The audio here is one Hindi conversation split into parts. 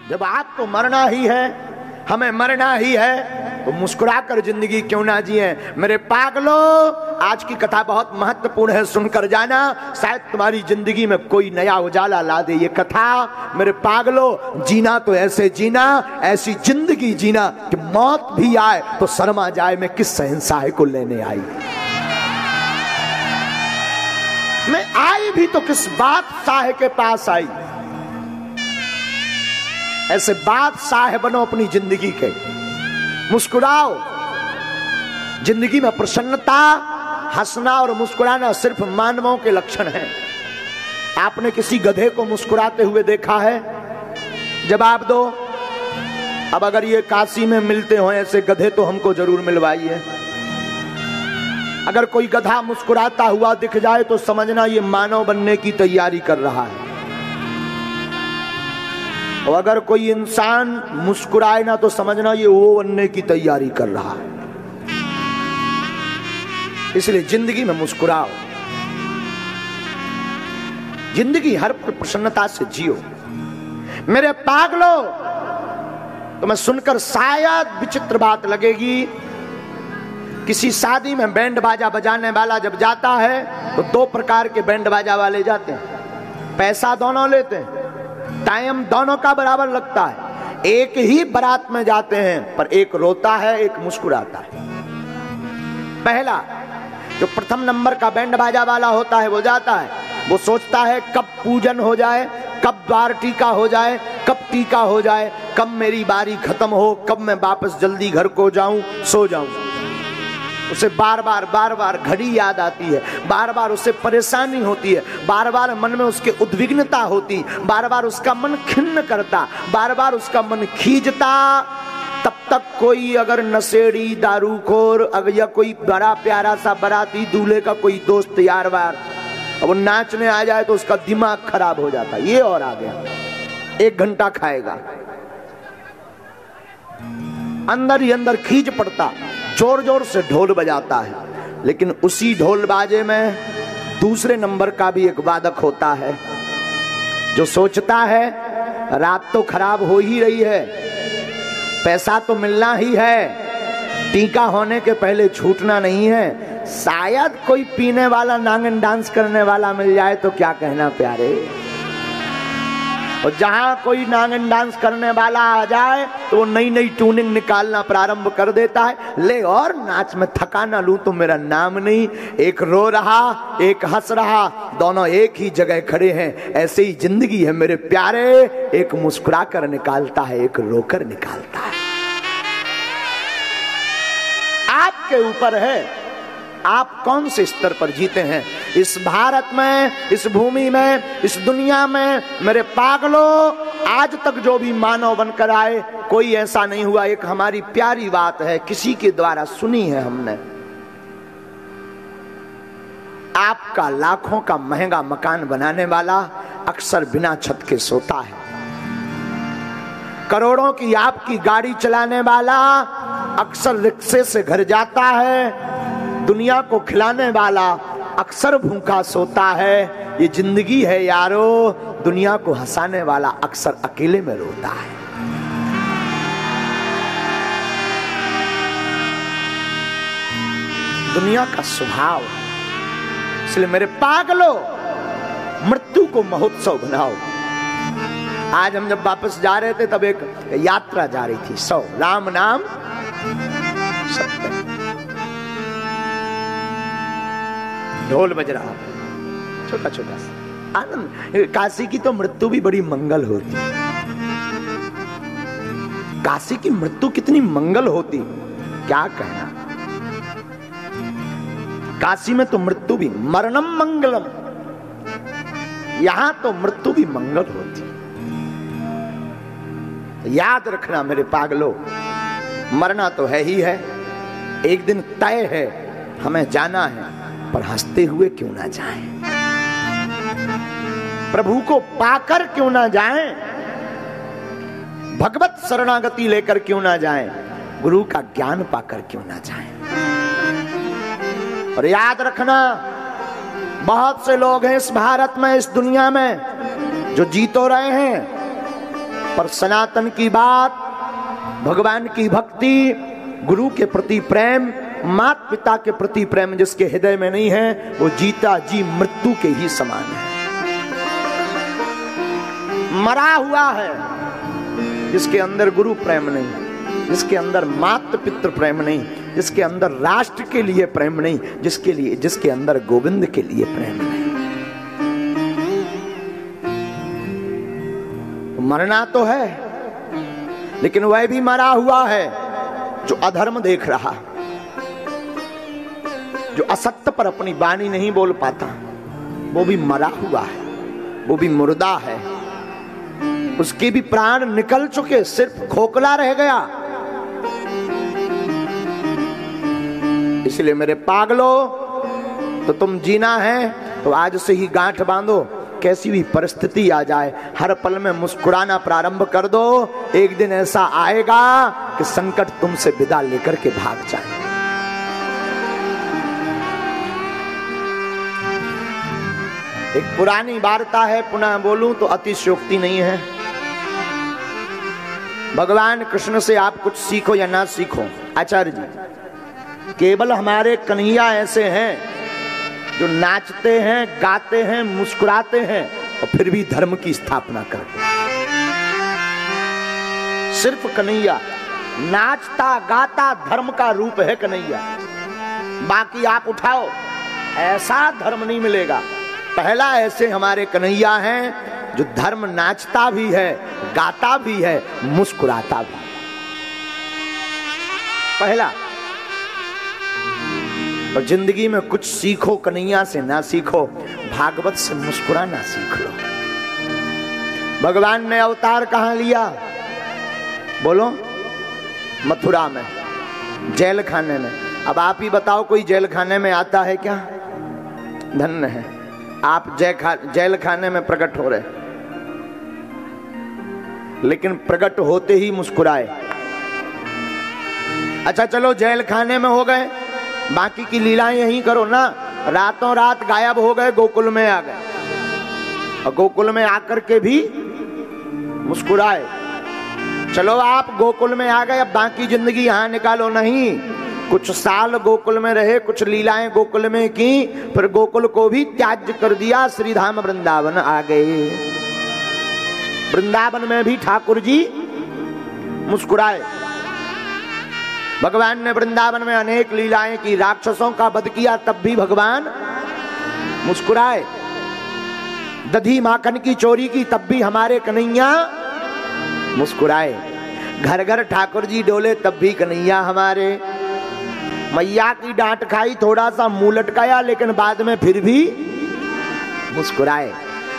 जब आपको मरना ही है, हमें मरना ही है, तो मुस्कुराकर जिंदगी क्यों ना जिए। मेरे पागलों, आज की कथा बहुत महत्वपूर्ण है, सुनकर जाना, शायद तुम्हारी जिंदगी में कोई नया उजाला ला दे ये कथा। मेरे पागलों, जीना तो ऐसे जीना, ऐसी जिंदगी जीना कि मौत भी आए तो शर्मा जाए मैं किस शहंशाह को लेने आई। मैं आई भी तो किस बादशाह के पास आई। ऐसे बादशाह बनो अपनी जिंदगी के, मुस्कुराओ। जिंदगी में प्रसन्नता, हंसना और मुस्कुराना सिर्फ मानवों के लक्षण हैं। आपने किसी गधे को मुस्कुराते हुए देखा है? जवाब दो। अब अगर ये काशी में मिलते हो ऐसे गधे तो हमको जरूर मिलवाइए। अगर कोई गधा मुस्कुराता हुआ दिख जाए तो समझना ये मानव बनने की तैयारी कर रहा है। और अगर कोई इंसान मुस्कुराए ना तो समझना ये वो बनने की तैयारी कर रहा है। इसलिए जिंदगी में मुस्कुराओ, जिंदगी हर प्रसन्नता से जियो। मेरे पागलों, तुम्हें सुनकर शायद विचित्र बात लगेगी, किसी शादी में बैंड बाजा बजाने वाला जब जाता है तो दो प्रकार के बैंड बाजा वाले जाते हैं। पैसा दोनों लेते हैं, टाइम दोनों का बराबर लगता है। एक ही बारात में जाते हैं पर एक रोता है, एक मुस्कुराता है। पहला जो प्रथम नंबर का बैंड बाजा वाला होता है वो जाता है, वो सोचता है कब पूजन हो जाए, कब द्वार टीका हो जाए, कब टीका हो जाए, कब मेरी बारी खत्म हो, कब मैं वापस जल्दी घर को जाऊं, सो जाऊं। उसे बार बार घड़ी याद आती है, बार बार उसे परेशानी होती है, बार बार मन में उसके उद्विग्नता होती, बार बार उसका मन खिन्न करता, बार बार उसका मन खींचता। तब तक कोई अगर नशेड़ी, दारूखोर या कोई बड़ा प्यारा सा बाराती दूल्हे का कोई दोस्त यार वार अब वो नाचने आ जाए तो उसका दिमाग खराब हो जाता। ये और आ गया, 1 घंटा खाएगा, अंदर ही अंदर खींच पड़ता, जोर जोर से ढोल बजाता है। लेकिन उसी ढोल बाजे में दूसरे नंबर का भी एक वादक होता है जो सोचता है रात तो खराब हो ही रही है, पैसा तो मिलना ही है, टीका होने के पहले छूटना नहीं है, शायद कोई पीने वाला नांगन डांस करने वाला मिल जाए तो क्या कहना प्यारे। और जहां कोई नांगन डांस करने वाला आ जाए तो वो नई नई ट्यूनिंग निकालना प्रारंभ कर देता है। ले और नाच में थका ना लूं तो मेरा नाम नहीं। एक रो रहा, एक हंस रहा, दोनों एक ही जगह खड़े हैं। ऐसे ही जिंदगी है मेरे प्यारे, एक मुस्कुरा कर निकालता है, एक रोकर निकालता है। आपके ऊपर है आप कौन से स्तर पर जीते हैं। इस भारत में, इस भूमि में, इस दुनिया में मेरे पागलों, आज तक जो भी मानव बनकर आए कोई ऐसा नहीं हुआ। एक हमारी प्यारी बात है, किसी के द्वारा सुनी है हमने। आपका लाखों का महंगा मकान बनाने वाला अक्सर बिना छत के सोता है। करोड़ों की आपकी गाड़ी चलाने वाला अक्सर रिक्शे से घर जाता है। दुनिया को खिलाने वाला अक्सर भूखा सोता है। ये जिंदगी है यारो, दुनिया को हंसाने वाला अक्सर अकेले में रोता है। दुनिया का स्वभाव। इसलिए मेरे पागलों, मृत्यु को महोत्सव बनाओ। आज हम जब वापस जा रहे थे तब एक यात्रा जा रही थी, 100 राम नाम सत्य, ढोल बज रहा, छोटा छोटा सा आनंद। काशी की तो मृत्यु भी बड़ी मंगल होती, काशी की मृत्यु कितनी मंगल होती क्या कहना। काशी में तो मृत्यु भी मरणम मंगलम, यहां तो मृत्यु भी मंगल होती। याद रखना मेरे पागलों, मरना तो है ही है, एक दिन तय है हमें जाना है, पर हंसते हुए क्यों ना जाएं, प्रभु को पाकर क्यों ना जाएं, भगवत शरणागति लेकर क्यों ना जाएं, गुरु का ज्ञान पाकर क्यों ना जाएं। और याद रखना, बहुत से लोग हैं इस भारत में, इस दुनिया में जो जी तो रहे हैं पर सनातन की बात, भगवान की भक्ति, गुरु के प्रति प्रेम, माता पिता के प्रति प्रेम जिसके हृदय में नहीं है, वो जीता जी मृत्यु के ही समान है। मरा हुआ है जिसके अंदर गुरु प्रेम नहीं, जिसके अंदर मातृ पितृ प्रेम नहीं, जिसके अंदर राष्ट्र के लिए प्रेम नहीं, जिसके अंदर गोविंद के लिए प्रेम नहीं। मरना तो है, लेकिन वह भी मरा हुआ है जो अधर्म देख रहा, जो असत्य पर अपनी वाणी नहीं बोल पाता, वो भी मरा हुआ है, वो भी मुर्दा है। उसके भी प्राण निकल चुके, सिर्फ खोखला रह गया। इसलिए मेरे पागलो, तो तुम जीना है तो आज से ही गांठ बांधो। कैसी भी परिस्थिति आ जाए, हर पल में मुस्कुराना प्रारंभ कर दो। एक दिन ऐसा आएगा कि संकट तुमसे विदा लेकर के भाग जाए। एक पुरानी वार्ता है, पुनः बोलूं तो अतिशयोक्ति नहीं है। भगवान कृष्ण से आप कुछ सीखो या ना सीखो, आचार्य जी, केवल हमारे कन्हैया ऐसे हैं जो नाचते हैं, गाते हैं, मुस्कुराते हैं और फिर भी धर्म की स्थापना करते हैं। सिर्फ कन्हैया नाचता गाता धर्म का रूप है कन्हैया। बाकी आप उठाओ, ऐसा धर्म नहीं मिलेगा। पहला ऐसे हमारे कन्हैया हैं जो धर्म नाचता भी है, गाता भी है, मुस्कुराता भी। पहला। और जिंदगी में कुछ सीखो, कन्हैया से ना सीखो, भागवत से मुस्कुराना सीख लो। भगवान ने अवतार कहां लिया? बोलो, मथुरा में, जेल खाने में। अब आप ही बताओ, कोई जेल खाने में आता है क्या? धन्य है आप जेल खाने में प्रकट हो रहे, लेकिन प्रकट होते ही मुस्कुराए। अच्छा चलो, जेल खाने में हो गए, बाकी की लीलाएं यहीं करो ना। रातों रात गायब हो गए, गोकुल में आ गए और गोकुल में आकर के भी मुस्कुराए। चलो आप गोकुल में आ गए, अब बाकी जिंदगी यहां निकालो नहीं। कुछ साल गोकुल में रहे, कुछ लीलाएं गोकुल में की, फिर गोकुल को भी त्याज्य कर दिया, श्रीधाम वृंदावन आ गए। वृंदावन में भी ठाकुर जी मुस्कुराए। भगवान ने वृंदावन में अनेक लीलाएं की, राक्षसों का वध किया, तब भी भगवान मुस्कुराए। दधी माखन की चोरी की, तब भी हमारे कन्हैया मुस्कुराए। घर घर ठाकुर जी डोले, तब भी कन्हैया हमारे। मैया की डांट खाई, थोड़ा सा मुंह लटकाया, लेकिन बाद में फिर भी मुस्कुराए।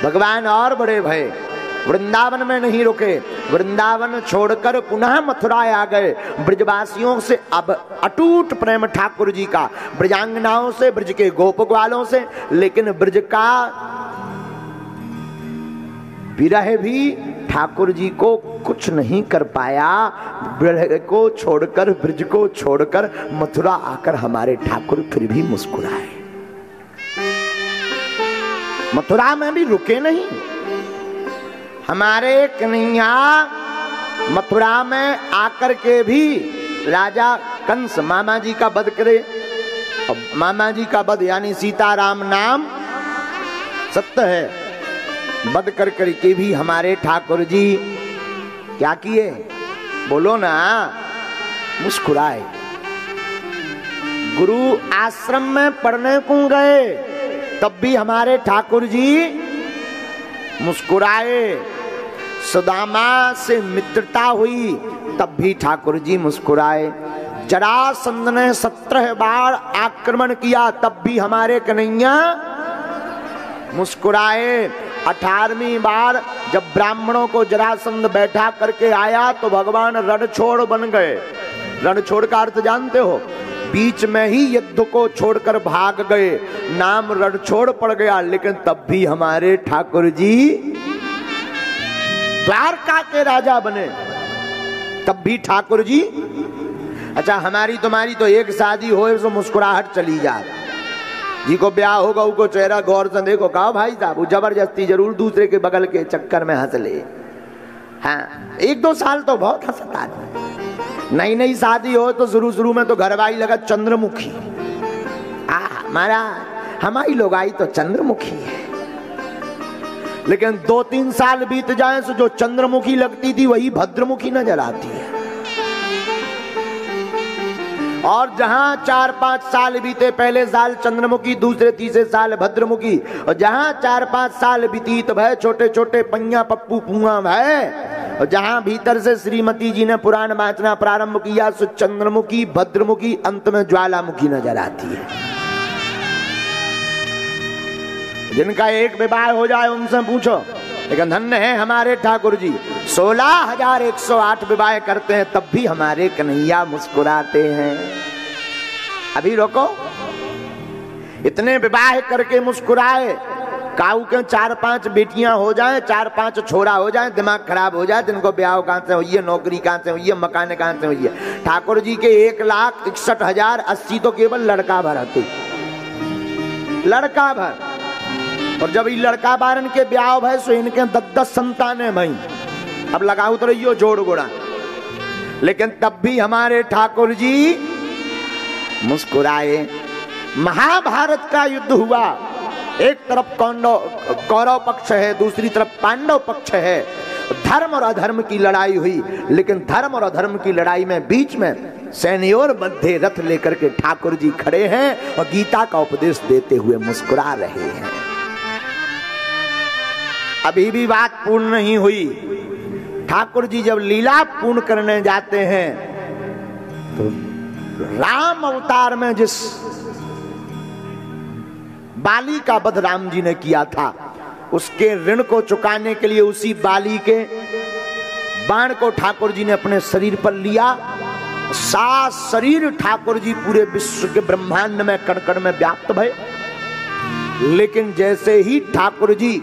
भगवान और बड़े भय, वृंदावन में नहीं रुके, वृंदावन छोड़कर पुनः मथुरा आ गए। ब्रजवासियों से अब अटूट प्रेम ठाकुर जी का, ब्रजांगनाओं से, ब्रज के गोप ग्वालों से, लेकिन ब्रज का विरह भी ठाकुर जी को कुछ नहीं कर पाया। ब्रज को छोड़कर, ब्रज को छोड़कर मथुरा आकर हमारे ठाकुर फिर भी मुस्कुराए। मथुरा में भी रुके नहीं हमारे कन्हैया। मथुरा में आकर के भी राजा कंस मामा जी का वध करे। और मामा जी का वध यानी सीताराम नाम सत्य है। वध कर करके भी हमारे ठाकुर जी क्या किए? बोलो ना, मुस्कुराए। गुरु आश्रम में पढ़ने को गए, तब भी हमारे ठाकुर जी मुस्कुराए। सुदामा से मित्रता हुई, तब भी ठाकुर जी मुस्कुराए। जरासंध ने 17 बार आक्रमण किया, तब भी हमारे कन्हैया मुस्कुराए। 18वीं बार जब ब्राह्मणों को जरासंध बैठा करके आया, तो भगवान रणछोड़ बन गए। रणछोड़ का अर्थ जानते हो? बीच में ही युद्ध को छोड़कर भाग गए, नाम रणछोड़ पड़ गया। लेकिन तब भी हमारे ठाकुर जी द्वारका के राजा बने, तब भी ठाकुर जी। अच्छा, हमारी तुम्हारी तो एक शादी होए तो मुस्कुराहट चली जाए। जी को ब्याह होगा, उसको चेहरा गौर से देखो, कहा भाई साहब, वो जबरदस्ती जरूर दूसरे के बगल के चक्कर में हंस ले। हाँ, 1-2 साल तो बहुत हंसता है। नई नई शादी हो तो शुरू में तो घरवाली लगा चंद्रमुखी, हमारा हमारी लोगाई तो चंद्रमुखी है। लेकिन 2-3 साल बीत जाए तो जो चंद्रमुखी लगती थी वही भद्रमुखी नजर आती है। और जहां 4-5 साल बीते, पहले साल चंद्रमुखी, दूसरे तीसरे साल भद्रमुखी, और जहां 4-5 साल बीतीत भय छोटे छोटे पैया पप्पू पुआ भय, और जहां भीतर से श्रीमती जी ने पुराण वाचना प्रारंभ किया सो चंद्रमुखी भद्रमुखी अंत में ज्वालामुखी नजर आती है। जिनका एक विवाह हो जाए उनसे पूछो, लेकिन धन्य है हमारे ठाकुर जी, 16,108 विवाह करते हैं तब भी हमारे कन्हैया मुस्कुराते हैं। अभी रोको, इतने विवाह करके मुस्कुराए, काऊ के 4-5 बेटियां हो जाएं, 4-5 छोरा हो जाएं, दिमाग खराब हो जाए, जिनको ब्याह कहां से हुई है, नौकरी कहां से हुई है, मकान कहां से हुई है। ठाकुर जी के 1,61,080 तो केवल लड़का भर आते, लड़का भर। और जब ये लड़का बारन के ब्याह भय सो इनके 10-10 संतानें भई। अब लगाओ तो रहियो जोड़ गोड़ा, लेकिन तब भी हमारे ठाकुर जी मुस्कुराए। महाभारत का युद्ध हुआ, एक तरफ कौरव पक्ष है, दूसरी तरफ पांडव पक्ष है। धर्म और अधर्म की लड़ाई हुई, लेकिन धर्म और अधर्म की लड़ाई में बीच में सैनियों मध्य रथ लेकर के ठाकुर जी खड़े हैं और गीता का उपदेश देते हुए मुस्कुरा रहे हैं। अभी भी बात पूर्ण नहीं हुई। ठाकुर जी जब लीला पूर्ण करने जाते हैं तो राम अवतार में जिस बाली का वध राम जी ने किया था, उसके ऋण को चुकाने के लिए उसी बाली के बाण को ठाकुर जी ने अपने शरीर पर लिया। 7 शरीर ठाकुर जी पूरे विश्व के ब्रह्मांड में कण कण में व्याप्त भये। लेकिन जैसे ही ठाकुर जी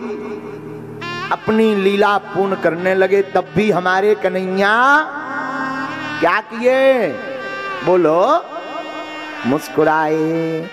अपनी लीला पूर्ण करने लगे, तब भी हमारे कन्हैया क्या किए, बोलो, मुस्कुराए।